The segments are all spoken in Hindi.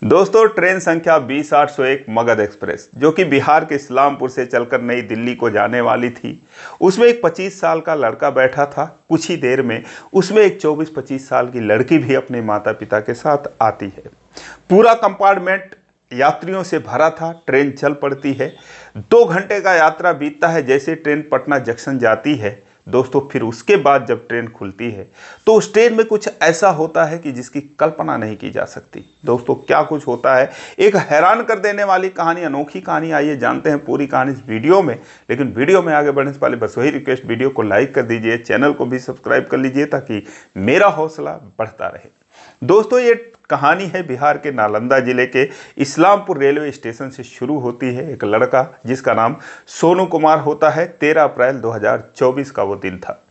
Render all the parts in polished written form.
दोस्तों, ट्रेन संख्या 20-801 मगध एक्सप्रेस जो कि बिहार के इस्लामपुर से चलकर नई दिल्ली को जाने वाली थी, उसमें एक 25 साल का लड़का बैठा था। कुछ ही देर में उसमें एक 24-25 साल की लड़की भी अपने माता पिता के साथ आती है। पूरा कंपार्टमेंट यात्रियों से भरा था। ट्रेन चल पड़ती है। 2 घंटे का यात्रा बीतता है। जैसे ट्रेन पटना जंक्शन जाती है दोस्तों, फिर उसके बाद जब ट्रेन खुलती है तो उस ट्रेन में कुछ ऐसा होता है कि जिसकी कल्पना नहीं की जा सकती। दोस्तों, क्या कुछ होता है, एक हैरान कर देने वाली कहानी, अनोखी कहानी। आइए जानते हैं पूरी कहानी इस वीडियो में। लेकिन वीडियो में आगे बढ़ने से पहले बस वही रिक्वेस्ट, वीडियो को लाइक कर दीजिए, चैनल को भी सब्सक्राइब कर लीजिए ताकि मेरा हौसला बढ़ता रहे। दोस्तों, ये कहानी है बिहार के नालंदा जिले के इस्लामपुर रेलवे स्टेशन से शुरू होती है। एक लड़का जिसका नाम सोनू कुमार होता है। 13 अप्रैल 2024 का वो दिन था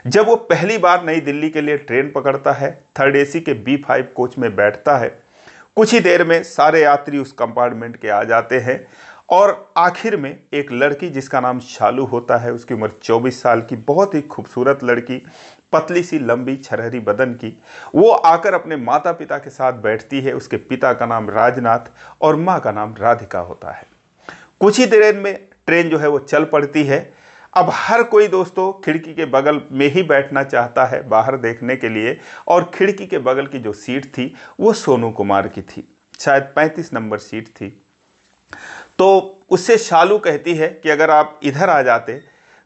जब वो पहली बार नई दिल्ली के लिए ट्रेन पकड़ता है। 3rd AC के B5 कोच में बैठता है। कुछ ही देर में सारे यात्री उस कंपार्टमेंट के आ जाते हैं और आखिर में एक लड़की जिसका नाम शालू होता है, उसकी उम्र 24 साल की, बहुत ही खूबसूरत लड़की, पतली सी लंबी छरहरी बदन की, वो आकर अपने माता पिता के साथ बैठती है। उसके पिता का नाम राजनाथ और माँ का नाम राधिका होता है। कुछ ही देर में ट्रेन जो है वो चल पड़ती है। अब हर कोई दोस्तों खिड़की के बगल में ही बैठना चाहता है बाहर देखने के लिए, और खिड़की के बगल की जो सीट थी वो सोनू कुमार की थी। शायद 35 नंबर सीट थी। तो उससे शालू कहती है कि अगर आप इधर आ जाते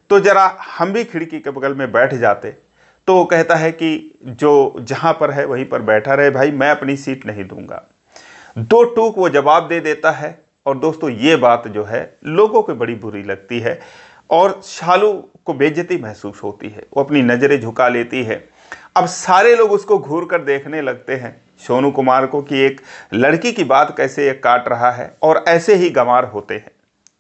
तो जरा हम भी खिड़की के बगल में बैठ जाते। तो वो कहता है कि जो जहाँ पर है वहीं पर बैठा रहे भाई, मैं अपनी सीट नहीं दूंगा। 2 टूक वो जवाब दे देता है। और दोस्तों, ये बात जो है लोगों को बड़ी बुरी लगती है और शालू को बेइज्जती महसूस होती है। वो अपनी नज़रें झुका लेती है। अब सारे लोग उसको घूर कर देखने लगते हैं सोनू कुमार को कि एक लड़की की बात कैसे ये काट रहा है, और ऐसे ही गंवार होते हैं।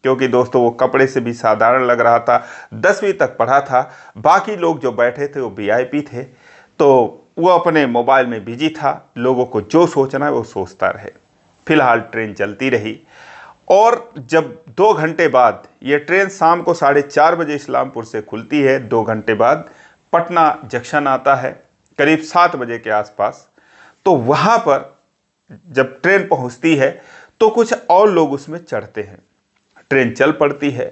क्योंकि दोस्तों वो कपड़े से भी साधारण लग रहा था, 10वीं तक पढ़ा था। बाकी लोग जो बैठे थे वो VIP थे। तो वो अपने मोबाइल में बिजी था। लोगों को जो सोचना है वो सोचता रहे। फिलहाल ट्रेन चलती रही और जब 2 घंटे बाद ये ट्रेन शाम को 4:30 बजे इस्लामपुर से खुलती है, 2 घंटे बाद पटना जंक्शन आता है करीब 7 बजे के आसपास। तो वहाँ पर जब ट्रेन पहुँचती है तो कुछ और लोग उसमें चढ़ते हैं। ट्रेन चल पड़ती है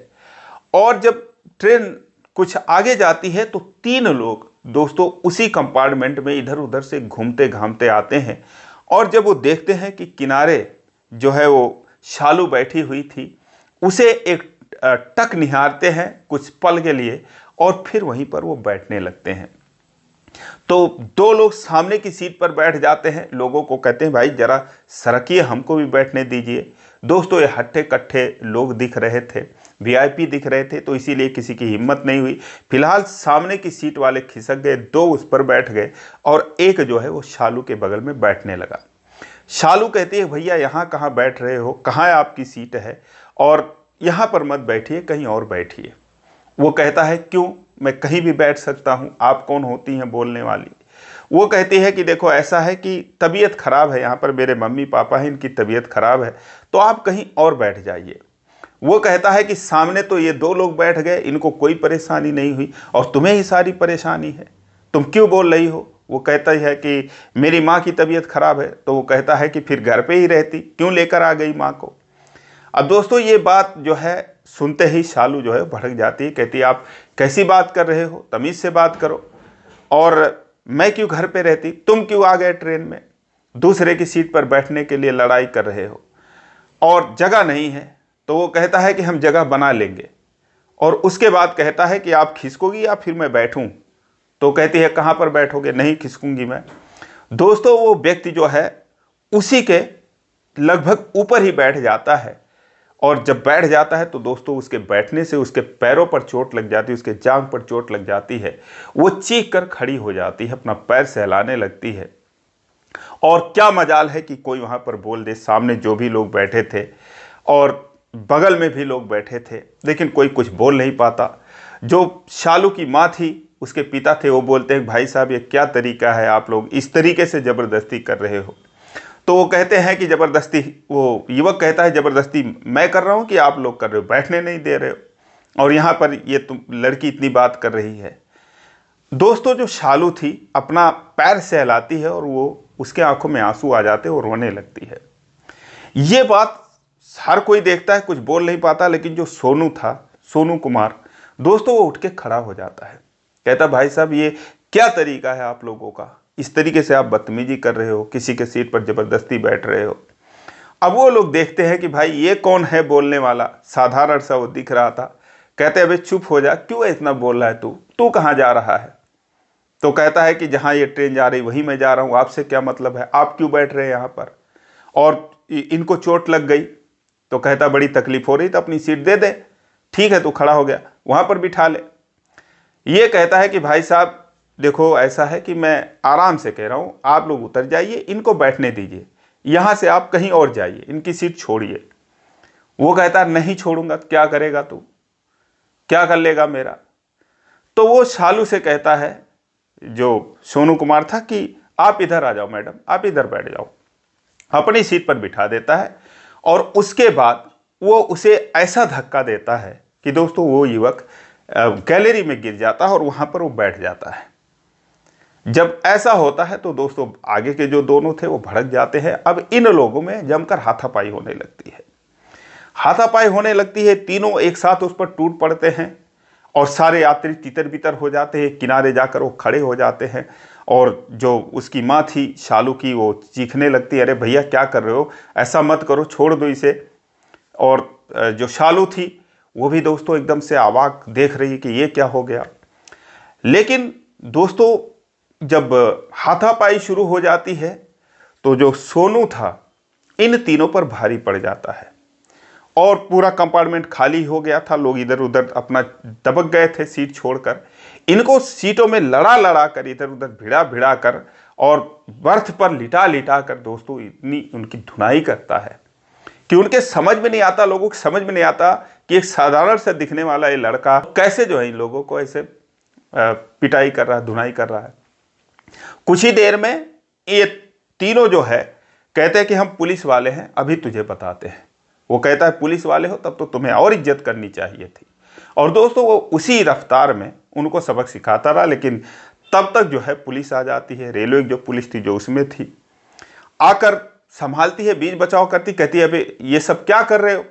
और जब ट्रेन कुछ आगे जाती है तो 3 लोग दोस्तों उसी कंपार्टमेंट में इधर उधर से घूमते घामते आते हैं। और जब वो देखते हैं कि किनारे जो है वो शालू बैठी हुई थी, उसे एक टक निहारते हैं कुछ पल के लिए और फिर वहीं पर वो बैठने लगते हैं। तो 2 लोग सामने की सीट पर बैठ जाते हैं। लोगों को कहते हैं भाई जरा सरकिए, हमको भी बैठने दीजिए। दोस्तों, ये हट्टे कट्ठे लोग दिख रहे थे, VIP दिख रहे थे, तो इसीलिए किसी की हिम्मत नहीं हुई। फिलहाल सामने की सीट वाले खिसक गए, 2 उस पर बैठ गए और एक जो है वो शालू के बगल में बैठने लगा। शालू कहती है भैया यहाँ कहाँ बैठ रहे हो, कहाँ आपकी सीट है, और यहाँ पर मत बैठिए, कहीं और बैठिए। वो कहता है क्यों, मैं कहीं भी बैठ सकता हूँ, आप कौन होती हैं बोलने वाली। वो कहती है कि देखो ऐसा है कि तबीयत खराब है, यहाँ पर मेरे मम्मी पापा हैं, इनकी तबीयत खराब है, तो आप कहीं और बैठ जाइए। वो कहता है कि सामने तो ये 2 लोग बैठ गए, इनको कोई परेशानी नहीं हुई और तुम्हें ही सारी परेशानी है, तुम क्यों बोल रही हो। वो कहता है कि मेरी माँ की तबीयत खराब है। तो वो कहता है कि फिर घर पे ही रहती, क्यों लेकर आ गई माँ को। अब दोस्तों, ये बात जो है सुनते ही शालू जो है भड़क जाती है। कहती है आप कैसी बात कर रहे हो, तमीज़ से बात करो, और मैं क्यों घर पे रहती, तुम क्यों आ गए ट्रेन में, दूसरे की सीट पर बैठने के लिए लड़ाई कर रहे हो और जगह नहीं है। तो वो कहता है कि हम जगह बना लेंगे, और उसके बाद कहता है कि आप खिसकोगी या फिर मैं बैठूं। तो कहती है कहाँ पर बैठोगे, नहीं खिसकूंगी मैं। दोस्तों, वो व्यक्ति जो है उसी के लगभग ऊपर ही बैठ जाता है, और जब बैठ जाता है तो दोस्तों उसके बैठने से उसके पैरों पर चोट लग जाती है, उसके जांघ पर चोट लग जाती है। वो चीख कर खड़ी हो जाती है, अपना पैर सहलाने लगती है। और क्या मजाल है कि कोई वहाँ पर बोल दे, सामने जो भी लोग बैठे थे और बगल में भी लोग बैठे थे, लेकिन कोई कुछ बोल नहीं पाता। जो शालू की माँ थी, उसके पिता थे, वो बोलते हैं भाई साहब ये क्या तरीका है, आप लोग इस तरीके से ज़बरदस्ती कर रहे हो। तो वो कहते हैं कि ज़बरदस्ती, वो युवक कहता है ज़बरदस्ती मैं कर रहा हूँ कि आप लोग कर रहे हो, बैठने नहीं दे रहे हो, और यहाँ पर ये तुम लड़की इतनी बात कर रही है। दोस्तों, जो शालू थी अपना पैर सहलाती है और वो उसके आंखों में आंसू आ जाते और रोने लगती है। ये बात हर कोई देखता है, कुछ बोल नहीं पाता, लेकिन जो सोनू था, सोनू कुमार दोस्तों, वो उठ के खड़ा हो जाता है। कहता भाई साहब ये क्या तरीका है आप लोगों का, इस तरीके से आप बदतमीजी कर रहे हो, किसी के सीट पर जबरदस्ती बैठ रहे हो। अब वो लोग देखते हैं कि भाई ये कौन है बोलने वाला, साधारण सा वो दिख रहा था। कहते अबे चुप हो जा, क्यों इतना बोल रहा है तू, तू कहाँ जा रहा है? तो कहता है कि जहाँ ये ट्रेन जा रही वहीं मैं जा रहा हूँ, आपसे क्या मतलब है, आप क्यों बैठ रहे हैं यहाँ पर, और इनको चोट लग गई। तो कहता बड़ी तकलीफ हो रही तो अपनी सीट दे दे। ठीक है, तू खड़ा हो गया, वहाँ पर बिठा ले। ये कहता है कि भाई साहब देखो ऐसा है कि मैं आराम से कह रहा हूँ, आप लोग उतर जाइए, इनको बैठने दीजिए, यहाँ से आप कहीं और जाइए, इनकी सीट छोड़िए। वो कहता है नहीं छोड़ूंगा, क्या करेगा तू, क्या कर लेगा मेरा? तो वो शालू से कहता है, जो सोनू कुमार था, कि आप इधर आ जाओ मैडम, आप इधर बैठ जाओ, अपनी सीट पर बिठा देता है। और उसके बाद वो उसे ऐसा धक्का देता है कि दोस्तों वो युवक गैलरी में गिर जाता है और वहां पर वो बैठ जाता है। जब ऐसा होता है तो दोस्तों आगे के जो दोनों थे वो भड़क जाते हैं। अब इन लोगों में जमकर हाथापाई होने लगती है, हाथापाई होने लगती है। तीनों एक साथ उस पर टूट पड़ते हैं और सारे यात्री तितर बितर हो जाते हैं, किनारे जाकर वो खड़े हो जाते हैं। और जो उसकी माँ थी शालू की, वो चीखने लगती है, अरे भैया क्या कर रहे हो, ऐसा मत करो, छोड़ दो इसे। और जो शालू थी वो भी दोस्तों एकदम से अवाक देख रही है कि ये क्या हो गया। लेकिन दोस्तों जब हाथापाई शुरू हो जाती है तो जो सोनू था इन तीनों पर भारी पड़ जाता है और पूरा कंपार्टमेंट खाली हो गया था। लोग इधर उधर अपना दबक गए थे सीट छोड़कर। इनको सीटों में लड़ा लड़ा कर, इधर उधर भिड़ा भिड़ा कर और बर्थ पर लिटा लिटा कर दोस्तों इतनी उनकी धुनाई करता है कि उनके समझ में नहीं आता, लोगों को समझ में नहीं आता कि एक साधारण से दिखने वाला ये लड़का कैसे जो है इन लोगों को ऐसे पिटाई कर रहा है, धुनाई कर रहा है। कुछ ही देर में ये तीनों जो है कहते हैं कि हम पुलिस वाले हैं, अभी तुझे बताते हैं। वो कहता है पुलिस वाले हो तब तो तुम्हें और इज्जत करनी चाहिए थी। और दोस्तों वो उसी रफ्तार में उनको सबक सिखाता रहा, लेकिन तब तक जो है पुलिस आ जाती है। रेलवे की जो पुलिस थी जो उसमें थी, आकर संभालती है, बीच बचाव करती, कहती है अबे ये सब क्या कर रहे हो?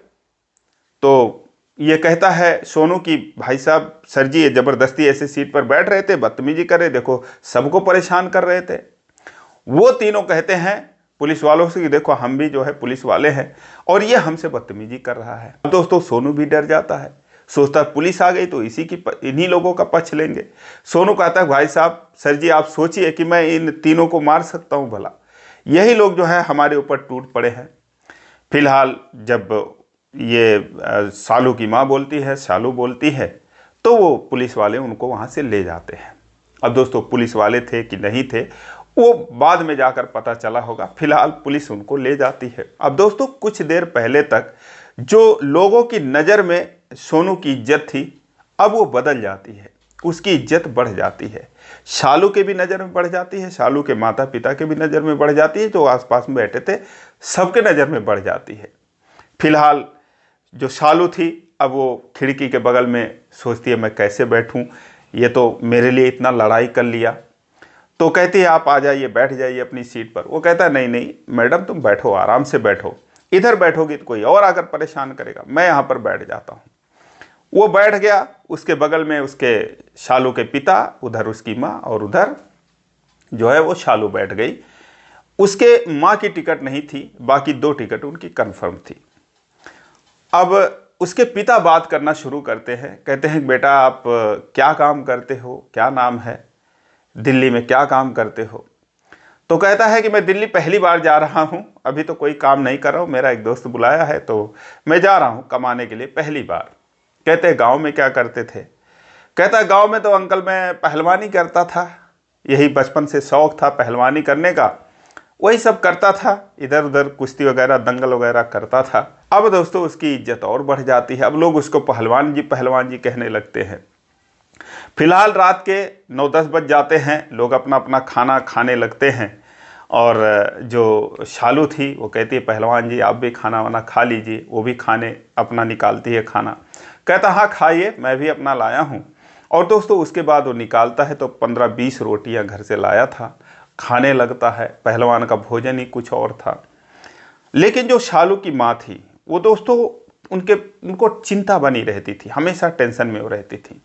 तो ये कहता है सोनू की भाई साहब सर जी ये जबरदस्ती ऐसे सीट पर बैठ रहे थे, बदतमीजी कर रहे, देखो सबको परेशान कर रहे थे। वो तीनों कहते हैं पुलिस वालों से कि देखो हम भी जो है पुलिस वाले हैं और ये हमसे बदतमीजी कर रहा है। अब दोस्तों सोनू भी डर जाता है, सोचता है पुलिस आ गई तो इन्हीं लोगों का पक्ष लेंगे। सोनू कहता है भाई साहब सर जी आप सोचिए कि मैं इन तीनों को मार सकता हूँ भला, यही लोग जो है हमारे ऊपर टूट पड़े हैं। फिलहाल जब ये शालू की माँ बोलती है, शालू बोलती है, तो वो पुलिस वाले उनको वहाँ से ले जाते हैं। अब दोस्तों पुलिस वाले थे कि नहीं थे वो बाद में जाकर पता चला होगा। फिलहाल पुलिस उनको ले जाती है। अब दोस्तों कुछ देर पहले तक जो लोगों की नज़र में सोनू की इज्जत थी अब वो बदल जाती है, उसकी इज्जत बढ़ जाती है। शालू के भी नज़र में बढ़ जाती है, शालू के माता पिता के भी नज़र में बढ़ जाती है, जो आसपास में बैठे थे सबके नज़र में बढ़ जाती है। फिलहाल जो शालू थी अब वो खिड़की के बगल में सोचती है मैं कैसे बैठूं, ये तो मेरे लिए इतना लड़ाई कर लिया। तो कहती है आप आ जाइए, बैठ जाइए अपनी सीट पर। वो कहता है नहीं नहीं मैडम तुम बैठो, आराम से बैठो, इधर बैठोगी तो कोई और आकर परेशान करेगा, मैं यहाँ पर बैठ जाता हूँ। वो बैठ गया, उसके बगल में उसके शालू के पिता, उधर उसकी माँ और उधर जो है वो शालू बैठ गई। उसके माँ की टिकट नहीं थी, बाकी 2 टिकट उनकी कन्फर्म थी। अब उसके पिता बात करना शुरू करते हैं, कहते हैं बेटा आप क्या काम करते हो, क्या नाम है, दिल्ली में क्या काम करते हो? तो कहता है कि मैं दिल्ली पहली बार जा रहा हूँ, अभी तो कोई काम नहीं कर रहा हूँ, मेरा एक दोस्त बुलाया है तो मैं जा रहा हूँ कमाने के लिए पहली बार। कहते हैं गाँव में क्या करते थे? कहता है गाँव में तो अंकल मैं पहलवानी करता था, यही बचपन से शौक़ था पहलवानी करने का, वही सब करता था, इधर उधर कुश्ती वगैरह दंगल वगैरह करता था। अब दोस्तों उसकी इज्जत और बढ़ जाती है, अब लोग उसको पहलवान जी कहने लगते हैं। फिलहाल रात के 9-10 बज जाते हैं, लोग अपना अपना खाना खाने लगते हैं और जो शालू थी वो कहती है पहलवान जी आप भी खाना वाना खा लीजिए। वो भी खाने अपना निकालती है खाना, कहता हाँ खाइए मैं भी अपना लाया हूँ। और दोस्तों उसके बाद वो निकालता है तो 15-20 रोटियाँ घर से लाया था, खाने लगता है। पहलवान का भोजन ही कुछ और था। लेकिन जो शालू की माँ थी वो दोस्तों उनको चिंता बनी रहती थी, हमेशा टेंशन में वो रहती थी।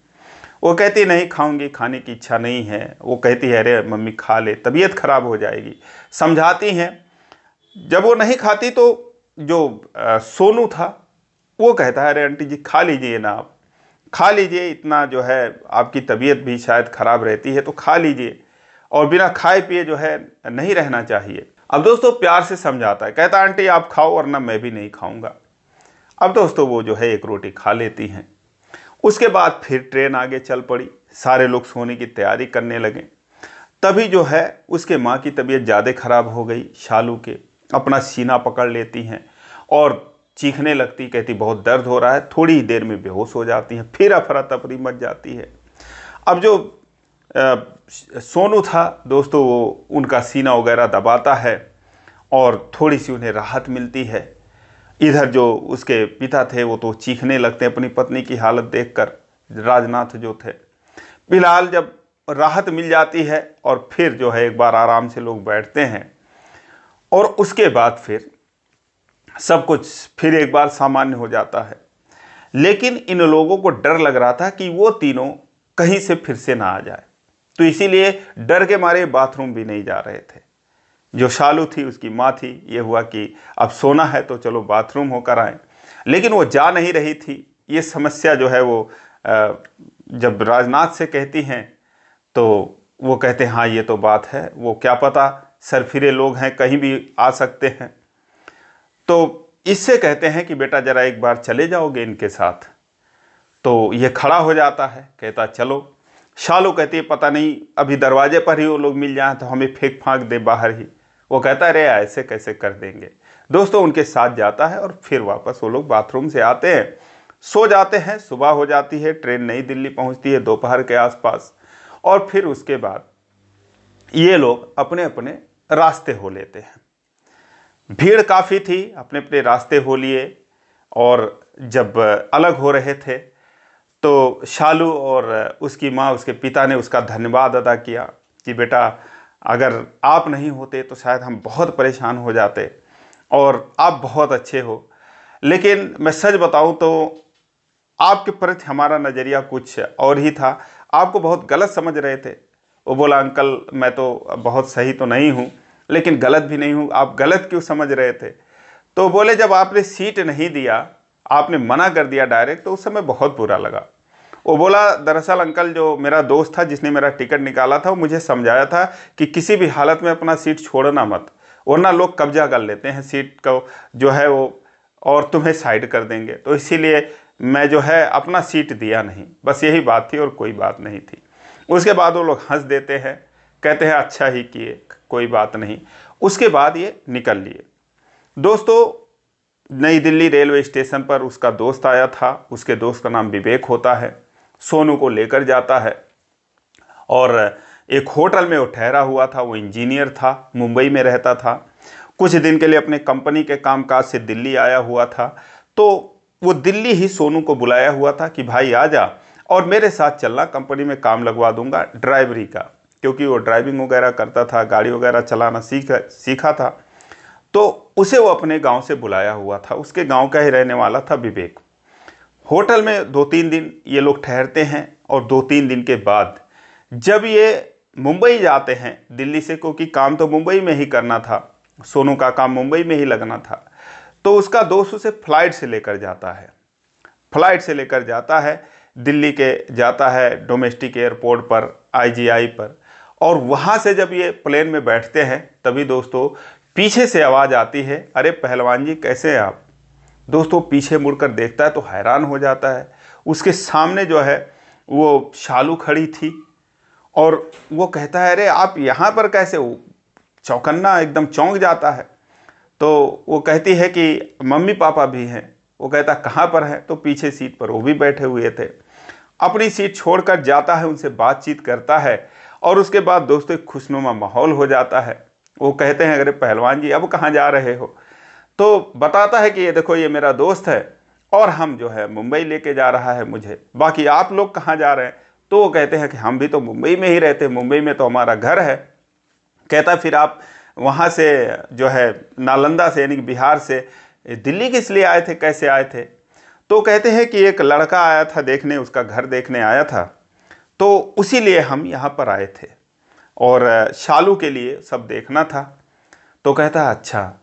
वो कहती नहीं खाऊंगी, खाने की इच्छा नहीं है। वो कहती है अरे मम्मी खा ले, तबीयत खराब हो जाएगी, समझाती हैं। जब वो नहीं खाती तो जो सोनू था वो कहता है अरे आंटी जी खा लीजिए ना, आप खा लीजिए, इतना जो है आपकी तबीयत भी शायद खराब रहती है तो खा लीजिए, और बिना खाए पिए जो है नहीं रहना चाहिए। अब दोस्तों प्यार से समझाता है, कहता आंटी आप खाओ वरना मैं भी नहीं खाऊंगा। अब दोस्तों वो जो है एक रोटी खा लेती हैं। उसके बाद फिर ट्रेन आगे चल पड़ी, सारे लोग सोने की तैयारी करने लगे। तभी जो है उसके माँ की तबीयत ज़्यादा खराब हो गई। शालू के अपना सीना पकड़ लेती हैं और चीखने लगती, कहती बहुत दर्द हो रहा है। थोड़ी ही देर में बेहोश हो जाती हैं, फिर अफरा तफरी मच जाती है। अब जो सोनू था दोस्तों वो उनका सीना वगैरह दबाता है और थोड़ी सी उन्हें राहत मिलती है। इधर जो उसके पिता थे वो तो चीखने लगते हैं अपनी पत्नी की हालत देखकर, राजनाथ जो थे। फिलहाल जब राहत मिल जाती है और फिर जो है एक बार आराम से लोग बैठते हैं और उसके बाद फिर सब कुछ फिर एक बार सामान्य हो जाता है। लेकिन इन लोगों को डर लग रहा था कि वो तीनों कहीं से फिर से ना आ जाए, तो इसीलिए डर के मारे बाथरूम भी नहीं जा रहे थे। जो शालू थी उसकी माँ थी, ये हुआ कि अब सोना है तो चलो बाथरूम होकर आए, लेकिन वो जा नहीं रही थी। ये समस्या जो है वो जब राजनाथ से कहती हैं तो वो कहते हैं हाँ ये तो बात है, वो क्या पता सरफिरे लोग हैं, कहीं भी आ सकते हैं। तो इससे कहते हैं कि बेटा जरा एक बार चले जाओगे इनके साथ। तो ये खड़ा हो जाता है, कहता चलो। शालू कहती है पता नहीं अभी दरवाजे पर ही वो लोग मिल जाएं तो हमें फेंक फांक दे बाहर ही। वो कहता है अरे ऐसे कैसे कर देंगे। दोस्तों उनके साथ जाता है और फिर वापस वो लोग बाथरूम से आते हैं, सो जाते हैं। सुबह हो जाती है, ट्रेन नई दिल्ली पहुंचती है दोपहर के आसपास, और फिर उसके बाद ये लोग अपने अपने रास्ते हो लेते हैं। भीड़ काफ़ी थी, अपने अपने रास्ते हो लिए, और जब अलग हो रहे थे तो शालू और उसकी माँ, उसके पिता ने उसका धन्यवाद अदा किया कि बेटा अगर आप नहीं होते तो शायद हम बहुत परेशान हो जाते, और आप बहुत अच्छे हो। लेकिन मैं सच बताऊं तो आपके प्रति हमारा नज़रिया कुछ और ही था, आपको बहुत गलत समझ रहे थे। वो बोला अंकल मैं तो बहुत सही तो नहीं हूँ लेकिन गलत भी नहीं हूँ, आप गलत क्यों समझ रहे थे। तो बोले जब आपने सीट नहीं दिया, आपने मना कर दिया डायरेक्ट, तो उस समय बहुत बुरा लगा। वो बोला दरअसल अंकल जो मेरा दोस्त था जिसने मेरा टिकट निकाला था वो मुझे समझाया था कि किसी भी हालत में अपना सीट छोड़ना मत, वरना लोग कब्जा कर लेते हैं सीट को जो है वो, और तुम्हें साइड कर देंगे। तो इसीलिए मैं जो है अपना सीट दिया नहीं, बस यही बात थी और कोई बात नहीं थी। उसके बाद वो लोग हंस देते हैं, कहते हैं अच्छा ही किए, कोई बात नहीं। उसके बाद ये निकल लिए। दोस्तों नई दिल्ली रेलवे स्टेशन पर उसका दोस्त आया था, उसके दोस्त का नाम विवेक होता है। सोनू को लेकर जाता है और एक होटल में वो ठहरा हुआ था। वो इंजीनियर था, मुंबई में रहता था, कुछ दिन के लिए अपने कंपनी के कामकाज से दिल्ली आया हुआ था। तो वो दिल्ली ही सोनू को बुलाया हुआ था कि भाई आ जा और मेरे साथ चलना, कंपनी में काम लगवा दूंगा ड्राइवरी का, क्योंकि वो ड्राइविंग वगैरह करता था, गाड़ी वगैरह चलाना सीखा था। तो उसे वो अपने गांव से बुलाया हुआ था, उसके गांव का ही रहने वाला था विवेक। होटल में 2-3 दिन ये लोग ठहरते हैं और 2-3 दिन के बाद जब ये मुंबई जाते हैं दिल्ली से, क्योंकि काम तो मुंबई में ही करना था, सोनू का काम मुंबई में ही लगना था, तो उसका दोस्त उसे फ्लाइट से लेकर जाता है। फ्लाइट से लेकर जाता है दिल्ली के, जाता है डोमेस्टिक एयरपोर्ट पर, IGI पर, और वहाँ से जब ये प्लेन में बैठते हैं तभी दोस्तों पीछे से आवाज़ आती है अरे पहलवान जी कैसे हैं आप। दोस्तों पीछे मुड़कर देखता है तो हैरान हो जाता है, उसके सामने जो है वो शालू खड़ी थी और वो कहता है अरे आप यहाँ पर कैसे हो। चौकन्ना एकदम चौंक जाता है। तो वो कहती है कि मम्मी पापा भी हैं। वो कहता कहाँ पर है, तो पीछे सीट पर वो भी बैठे हुए थे। अपनी सीट छोड़कर जाता है, उनसे बातचीत करता है और उसके बाद दोस्तों एक खुशनुमा माहौल हो जाता है। वो कहते हैं अरे पहलवान जी अब कहाँ जा रहे हो। तो बताता है कि ये देखो ये मेरा दोस्त है और हम जो है मुंबई लेके जा रहा है मुझे, बाकी आप लोग कहाँ जा रहे हैं। तो वो कहते हैं कि हम भी तो मुंबई में ही रहते हैं, मुंबई में तो हमारा घर है। कहता फिर आप वहाँ से जो है नालंदा से यानी कि बिहार से दिल्ली किस लिए आए थे, कैसे आए थे? तो कहते हैं कि एक लड़का आया था देखने, उसका घर देखने आया था, तो उसी लिए हम यहाँ पर आए थे और शालू के लिए सब देखना था। तो कहता है अच्छा,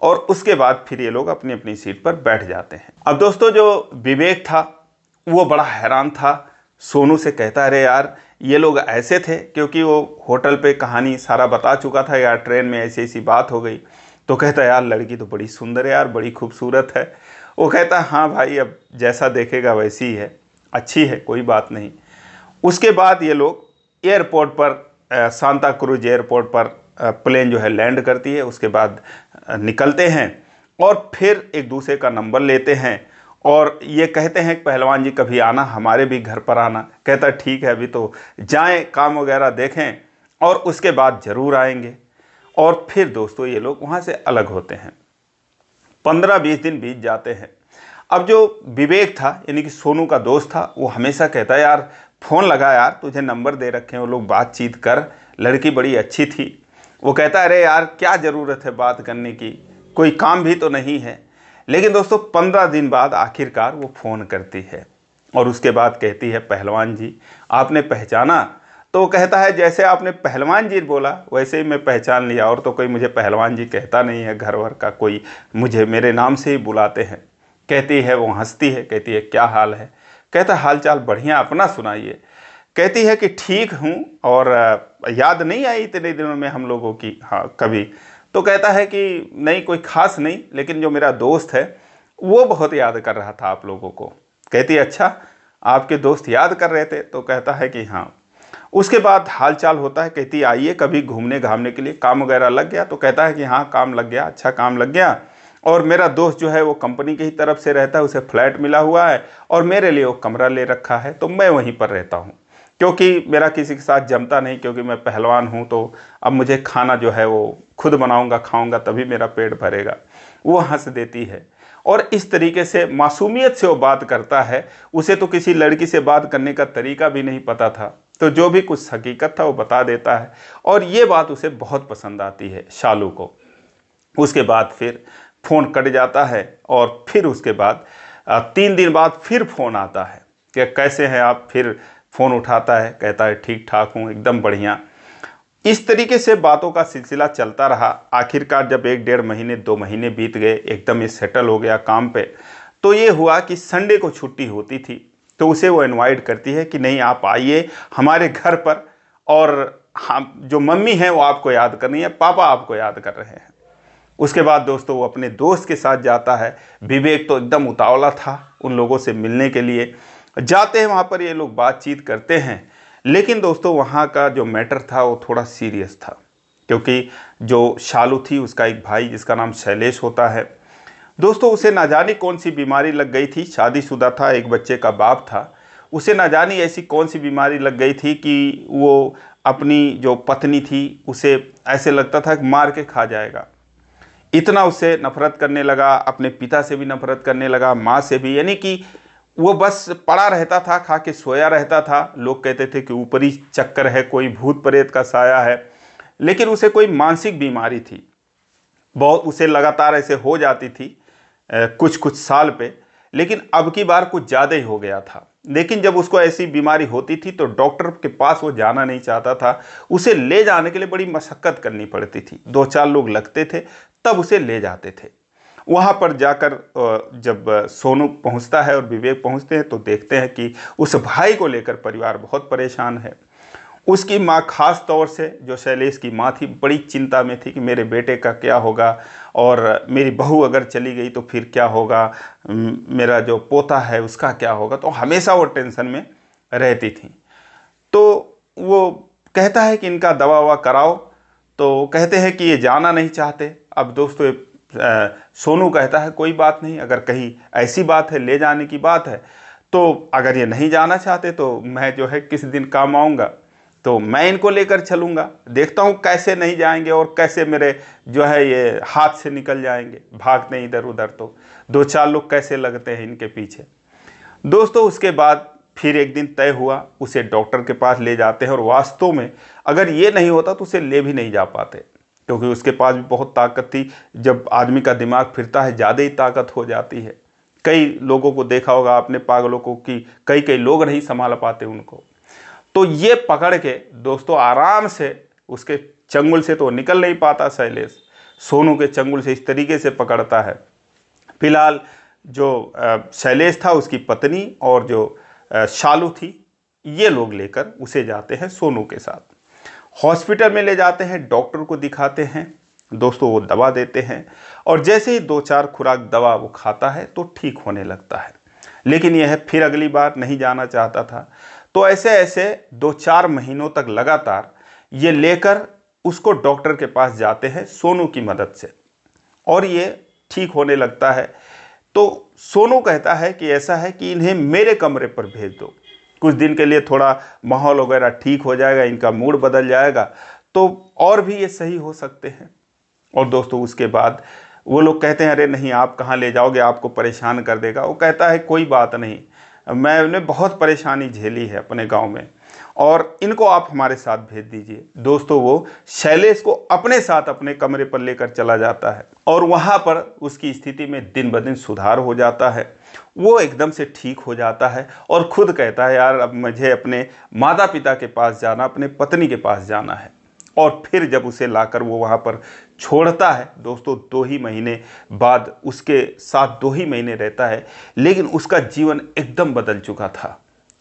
और उसके बाद फिर ये लोग अपनी अपनी सीट पर बैठ जाते हैं। अब दोस्तों जो विवेक था वो बड़ा हैरान था, सोनू से कहता है अरे यार ये लोग ऐसे थे, क्योंकि वो होटल पे कहानी सारा बता चुका था, यार ट्रेन में ऐसी ऐसी बात हो गई। तो कहता है यार लड़की तो बड़ी सुंदर है यार, बड़ी खूबसूरत है। वो कहता है हाँ भाई, अब जैसा देखेगा वैसी ही है, अच्छी है, कोई बात नहीं। उसके बाद ये लोग एयरपोर्ट पर सांता क्रूज एयरपोर्ट पर प्लेन जो है लैंड करती है, उसके बाद निकलते हैं और फिर एक दूसरे का नंबर लेते हैं और ये कहते हैं पहलवान जी कभी आना, हमारे भी घर पर आना। कहता ठीक है, अभी तो जाएं, काम वगैरह देखें और उसके बाद ज़रूर आएंगे। और फिर दोस्तों ये लोग वहाँ से अलग होते हैं। 15-20 दिन बीत जाते हैं। अब जो विवेक था यानी कि सोनू का दोस्त था, वो हमेशा कहता है यार फ़ोन लगा यार, तुझे नंबर दे रखे हैं, वो लोग बातचीत कर, लड़की बड़ी अच्छी थी। वो कहता है अरे यार क्या ज़रूरत है बात करने की, कोई काम भी तो नहीं है। लेकिन दोस्तों 15 दिन बाद आखिरकार वो फ़ोन करती है और उसके बाद कहती है पहलवान जी आपने पहचाना? तो कहता है जैसे आपने पहलवान जी बोला वैसे ही मैं पहचान लिया, और तो कोई मुझे पहलवान जी कहता नहीं है, घर वर का कोई मुझे मेरे नाम से ही बुलाते हैं। कहती है, वो हंसती है, कहती है क्या हाल है? कहता है हाल चाल बढ़िया, अपना सुनाइए। कहती है कि ठीक हूँ, और याद नहीं आई इतने दिनों में हम लोगों की हाँ कभी? तो कहता है कि नहीं कोई ख़ास नहीं, लेकिन जो मेरा दोस्त है वो बहुत याद कर रहा था आप लोगों को। कहती है अच्छा आपके दोस्त याद कर रहे थे? तो कहता है कि हाँ। उसके बाद हाल चाल होता है, कहती आइए कभी घूमने घामने के लिए, काम वगैरह लग गया? तो कहता है कि हाँ काम लग गया, अच्छा काम लग गया, और मेरा दोस्त जो है वो कंपनी की ही तरफ से रहता है, उसे फ्लैट मिला हुआ है और मेरे लिए वो कमरा ले रखा है, तो मैं वहीं पर रहता हूँ, क्योंकि मेरा किसी के साथ जमता नहीं, क्योंकि मैं पहलवान हूँ, तो अब मुझे खाना जो है वो खुद बनाऊँगा, खाऊँगा, तभी मेरा पेट भरेगा। वो हंस देती है और इस तरीके से मासूमियत से वो बात करता है। उसे तो किसी लड़की से बात करने का तरीका भी नहीं पता था, तो जो भी कुछ हकीकत था वो बता देता है और ये बात उसे बहुत पसंद आती है शालू को। उसके बाद फिर फ़ोन कट जाता है और फिर उसके बाद 3 दिन बाद फिर फ़ोन आता है कि कैसे हैं आप? फिर फ़ोन उठाता है, कहता है ठीक ठाक हूँ, एकदम बढ़िया। इस तरीके से बातों का सिलसिला चलता रहा। आखिरकार जब 1-1.5 महीने 2 महीने बीत गए, एकदम ये सेटल हो गया काम पे, तो ये हुआ कि संडे को छुट्टी होती थी, तो उसे वो इनवाइट करती है कि नहीं आप आइए हमारे घर पर, और हम जो मम्मी हैं वो आपको याद कर रही है, पापा आपको याद कर रहे हैं। उसके बाद दोस्तों वो अपने दोस्त के साथ जाता है। विवेक तो एकदम उतावला था उन लोगों से मिलने के लिए। जाते हैं वहाँ पर, ये लोग बातचीत करते हैं, लेकिन दोस्तों वहाँ का जो मैटर था वो थोड़ा सीरियस था, क्योंकि जो शालू थी उसका एक भाई जिसका नाम शैलेश होता है, दोस्तों उसे ना जाने कौन सी बीमारी लग गई थी। शादीशुदा था, एक बच्चे का बाप था। उसे ना जाने ऐसी कौन सी बीमारी लग गई थी कि वो अपनी जो पत्नी थी उसे ऐसे लगता था कि मार के खा जाएगा। इतना उससे नफरत करने लगा, अपने पिता से भी नफरत करने लगा, माँ से भी, यानी कि वो बस पड़ा रहता था, खा के सोया रहता था। लोग कहते थे कि ऊपरी चक्कर है, कोई भूत प्रेत का साया है, लेकिन उसे कोई मानसिक बीमारी थी, बहुत उसे लगातार ऐसे हो जाती थी कुछ कुछ साल पे, लेकिन अब की बार कुछ ज़्यादा ही हो गया था। लेकिन जब उसको ऐसी बीमारी होती थी तो डॉक्टर के पास वो जाना नहीं चाहता था। उसे ले जाने के लिए बड़ी मशक्क़त करनी पड़ती थी, 2-4 लोग लगते थे तब उसे ले जाते थे। वहाँ पर जाकर जब सोनू पहुँचता है और विवेक पहुँचते हैं तो देखते हैं कि उस भाई को लेकर परिवार बहुत परेशान है। उसकी माँ खास तौर से, जो शैलेश की माँ थी, बड़ी चिंता में थी कि मेरे बेटे का क्या होगा, और मेरी बहू अगर चली गई तो फिर क्या होगा, मेरा जो पोता है उसका क्या होगा, तो हमेशा वो टेंशन में रहती थी। तो वो कहता है कि इनका दवा ववा कराओ, तो कहते हैं कि ये जाना नहीं चाहते। अब दोस्तों सोनू कहता है कोई बात नहीं, अगर कहीं ऐसी बात है, ले जाने की बात है, तो अगर ये नहीं जाना चाहते तो मैं जो है किस दिन काम आऊँगा, तो मैं इनको लेकर चलूँगा, देखता हूँ कैसे नहीं जाएंगे और कैसे मेरे जो है ये हाथ से निकल जाएंगे, भागते हैं इधर उधर, तो 2-4 लोग कैसे लगते हैं इनके पीछे। दोस्तों उसके बाद फिर एक दिन तय हुआ, उसे डॉक्टर के पास ले जाते हैं, और वास्तव में अगर ये नहीं होता तो उसे ले भी नहीं जा पाते, क्योंकि उसके पास भी बहुत ताकत थी। जब आदमी का दिमाग फिरता है ज़्यादा ही ताकत हो जाती है। कई लोगों को देखा होगा आपने, पागलों को, कि कई कई लोग नहीं संभाल पाते उनको। तो ये पकड़ के दोस्तों आराम से उसके चंगुल से तो निकल नहीं पाता शैलेश, सोनू के चंगुल से इस तरीके से पकड़ता है। फिलहाल जो शैलेश था, उसकी पत्नी और जो शालू थी, ये लोग लेकर उसे जाते हैं सोनू के साथ। हॉस्पिटल में ले जाते हैं, डॉक्टर को दिखाते हैं दोस्तों, वो दवा देते हैं और जैसे ही 2-4 खुराक दवा वो खाता है तो ठीक होने लगता है। लेकिन यह फिर अगली बार नहीं जाना चाहता था। तो ऐसे ऐसे 2-4 महीनों तक लगातार ये लेकर उसको डॉक्टर के पास जाते हैं सोनू की मदद से, और ये ठीक होने लगता है। तो सोनू कहता है कि ऐसा है कि इन्हें मेरे कमरे पर भेज दो, कुछ दिन के लिए थोड़ा माहौल वगैरह ठीक हो जाएगा, इनका मूड बदल जाएगा, तो और भी ये सही हो सकते हैं। और दोस्तों उसके बाद वो लोग कहते हैं अरे नहीं, आप कहाँ ले जाओगे, आपको परेशान कर देगा। वो कहता है कोई बात नहीं, मैंने बहुत परेशानी झेली है अपने गांव में, और इनको आप हमारे साथ भेज दीजिए। दोस्तों वो शैलेश को अपने साथ अपने कमरे पर लेकर चला जाता है और वहाँ पर उसकी स्थिति में दिन ब दिन सुधार हो जाता है। वो एकदम से ठीक हो जाता है और खुद कहता है यार अब मुझे अपने माता पिता के पास जाना, अपने पत्नी के पास जाना है। और फिर जब उसे लाकर वो वहाँ पर छोड़ता है दोस्तों, 2 ही महीने बाद उसके साथ 2 ही महीने रहता है, लेकिन उसका जीवन एकदम बदल चुका था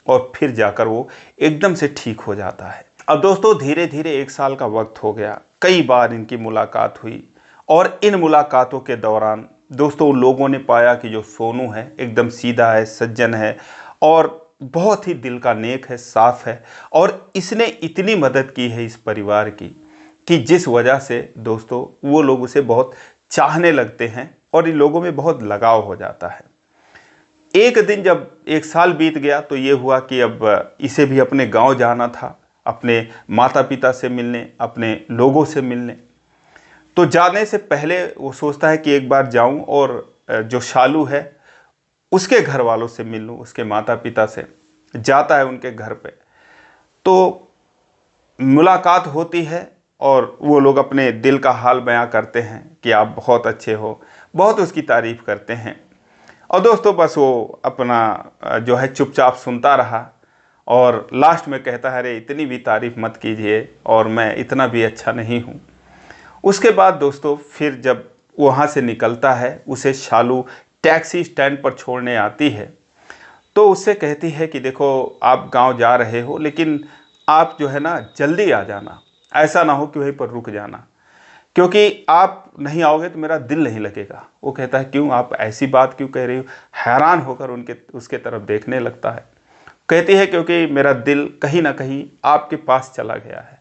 और फिर जाकर वो एकदम से ठीक हो जाता है। अब दोस्तों धीरे धीरे 1 साल का वक्त हो गया, कई बार इनकी मुलाकात हुई और इन मुलाकातों के दौरान दोस्तों उन लोगों ने पाया कि जो सोनू है एकदम सीधा है, सज्जन है और बहुत ही दिल का नेक है, साफ है, और इसने इतनी मदद की है इस परिवार की कि जिस वजह से दोस्तों वो लोग उसे बहुत चाहने लगते हैं और इन लोगों में बहुत लगाव हो जाता है। एक दिन जब 1 साल बीत गया तो ये हुआ कि अब इसे भी अपने गांव जाना था, अपने माता पिता से मिलने, अपने लोगों से मिलने। तो जाने से पहले वो सोचता है कि एक बार जाऊं और जो शालू है उसके घर वालों से मिल लूँ, उसके माता पिता से। जाता है उनके घर पे, तो मुलाकात होती है और वो लोग अपने दिल का हाल बयां करते हैं कि आप बहुत अच्छे हो, बहुत उसकी तारीफ़ करते हैं। और दोस्तों बस वो अपना जो है चुपचाप सुनता रहा और लास्ट में कहता है अरे इतनी भी तारीफ़ मत कीजिए और मैं इतना भी अच्छा नहीं हूँ। उसके बाद दोस्तों फिर जब वहाँ से निकलता है, उसे शालू टैक्सी स्टैंड पर छोड़ने आती है, तो उससे कहती है कि देखो आप गांव जा रहे हो, लेकिन आप जो है ना जल्दी आ जाना, ऐसा ना हो कि वहीं पर रुक जाना, क्योंकि आप नहीं आओगे तो मेरा दिल नहीं लगेगा। वो कहता है क्यों, आप ऐसी बात क्यों कह रही हो? हैरान होकर उसके तरफ देखने लगता है। कहती है क्योंकि मेरा दिल कहीं ना कहीं आपके पास चला गया है।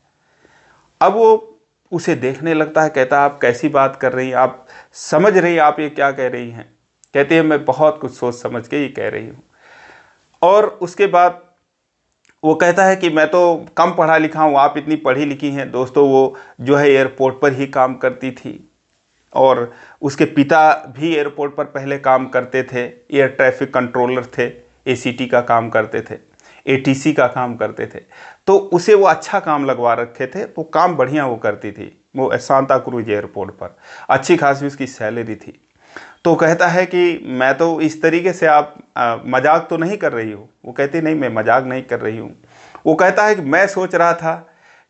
अब वो उसे देखने लगता है, कहता है आप कैसी बात कर रही हैं, आप समझ रही हैं आप ये क्या कह रही हैं? कहती है मैं बहुत कुछ सोच समझ के ही कह रही हूँ। और उसके बाद वो कहता है कि मैं तो कम पढ़ा लिखा हूँ, आप इतनी पढ़ी लिखी हैं। दोस्तों वो जो है एयरपोर्ट पर ही काम करती थी और उसके पिता भी एयरपोर्ट पर पहले काम करते थे, एयर ट्रैफिक कंट्रोलर थे, ACT का काम करते थे, ATC का काम करते थे। तो उसे वो अच्छा काम लगवा रखे थे, तो काम बढ़िया वो करती थी। वो सांता क्रूज एयरपोर्ट पर अच्छी खासी उसकी सैलरी थी। तो कहता है कि मैं तो इस तरीके से आप मजाक तो नहीं कर रही हो? वो कहती नहीं मैं मजाक नहीं कर रही हूँ। वो कहता है कि मैं सोच रहा था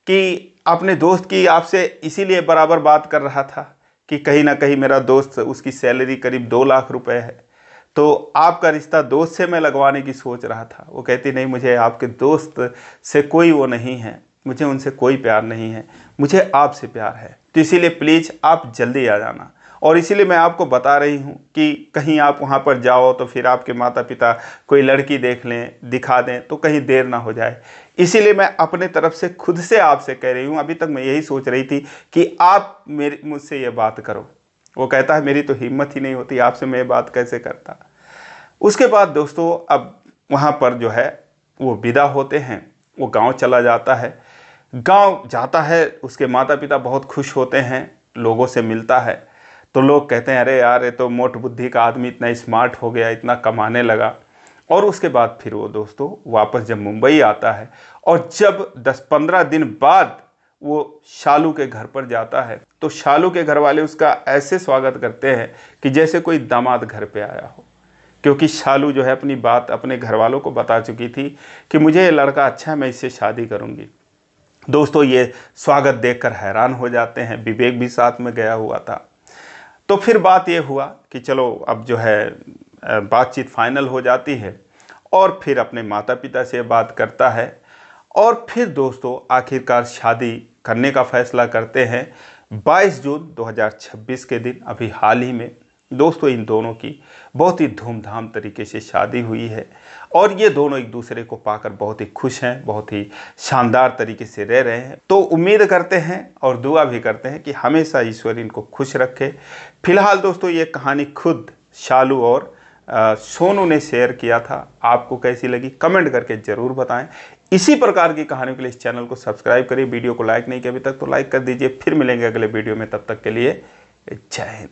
कि अपने दोस्त की आपसे इसीलिए बराबर बात कर रहा था कि कहीं ना कहीं मेरा दोस्त, उसकी सैलरी करीब 2 लाख रुपए है, तो आपका रिश्ता दोस्त से मैं लगवाने की सोच रहा था। वो कहती नहीं, मुझे आपके दोस्त से कोई वो नहीं है, मुझे उनसे कोई प्यार नहीं है, मुझे आपसे प्यार है, तो इसीलिए प्लीज़ आप जल्दी आ जाना। और इसीलिए मैं आपको बता रही हूँ कि कहीं आप वहाँ पर जाओ तो फिर आपके माता पिता कोई लड़की देख लें, दिखा दें, तो कहीं देर ना हो जाए। इसीलिए मैं अपने तरफ से खुद से आपसे कह रही हूँ। अभी तक मैं यही सोच रही थी कि आप मुझसे ये बात करो। वो कहता है मेरी तो हिम्मत ही नहीं होती, आपसे मैं ये बात कैसे करता। उसके बाद दोस्तों अब वहाँ पर जो है वो विदा होते हैं, वो गाँव चला जाता है। गाँव जाता है, उसके माता पिता बहुत खुश होते हैं, लोगों से मिलता है, तो लोग कहते हैं अरे यार ये तो मोट बुद्धि का आदमी इतना स्मार्ट हो गया, इतना कमाने लगा। और उसके बाद फिर वो दोस्तों वापस जब मुंबई आता है और जब 10-15 दिन बाद वो शालू के घर पर जाता है तो शालू के घर वाले उसका ऐसे स्वागत करते हैं कि जैसे कोई दामाद घर पे आया हो, क्योंकि शालू जो है अपनी बात अपने घर वालों को बता चुकी थी कि मुझे ये लड़का अच्छा है, मैं इससे शादी करूंगी। दोस्तों ये स्वागत देखकर हैरान हो जाते हैं, विवेक भी साथ में गया हुआ था। तो फिर बात ये हुआ कि चलो अब जो है बातचीत फाइनल हो जाती है और फिर अपने माता पिता से बात करता है और फिर दोस्तों आखिरकार शादी करने का फैसला करते हैं 22 जून 2026 के दिन। अभी हाल ही में दोस्तों इन दोनों की बहुत ही धूमधाम तरीके से शादी हुई है और ये दोनों एक दूसरे को पाकर बहुत ही खुश हैं, बहुत ही शानदार तरीके से रह रहे हैं। तो उम्मीद करते हैं और दुआ भी करते हैं कि हमेशा ईश्वर इनको खुश रखे। फिलहाल दोस्तों ये कहानी खुद शालू और सोनू ने शेयर किया था, आपको कैसी लगी कमेंट करके ज़रूर बताएं। इसी प्रकार की कहानियों के लिए इस चैनल को सब्सक्राइब करिए, वीडियो को लाइक नहीं किया अभी तक तो लाइक कर दीजिए। फिर मिलेंगे अगले वीडियो में, तब तक के लिए जय हिंद।